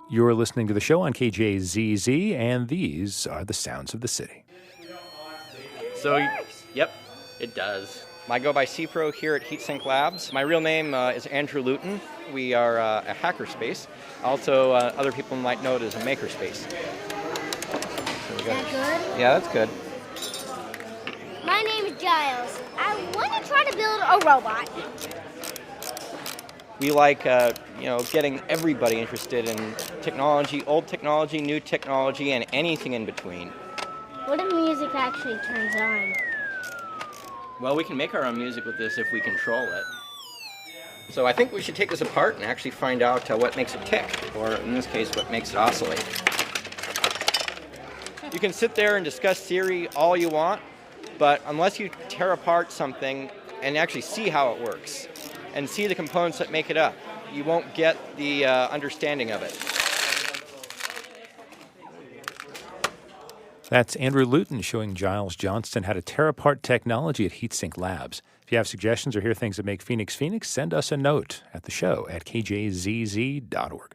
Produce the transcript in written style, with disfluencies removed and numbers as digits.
You're listening to the show on KJZZ, and these are the sounds of the city. So, yep, it does. I go by CPro here at HeatSync Labs. My real name is Andrew Lewton. We are a hackerspace. Also, other people might know it as a Makerspace. So is that good? Yeah, that's good. My name is Giles. I want to try to build a robot. We like, getting everybody interested in technology, old technology, new technology, and anything in between. What if music actually turns on? Well, we can make our own music with this if we control it. So I think we should take this apart and actually find out what makes it tick, or in this case, what makes it oscillate. You can sit there and discuss theory all you want, but unless you tear apart something and actually see how it works, and see the components that make it up, you won't get the understanding of it. That's Andrew Lewton showing Giles Johnston how to tear apart technology at HeatSync Labs. If you have suggestions or hear things that make Phoenix Phoenix, send us a note at theshow@kjzz.org.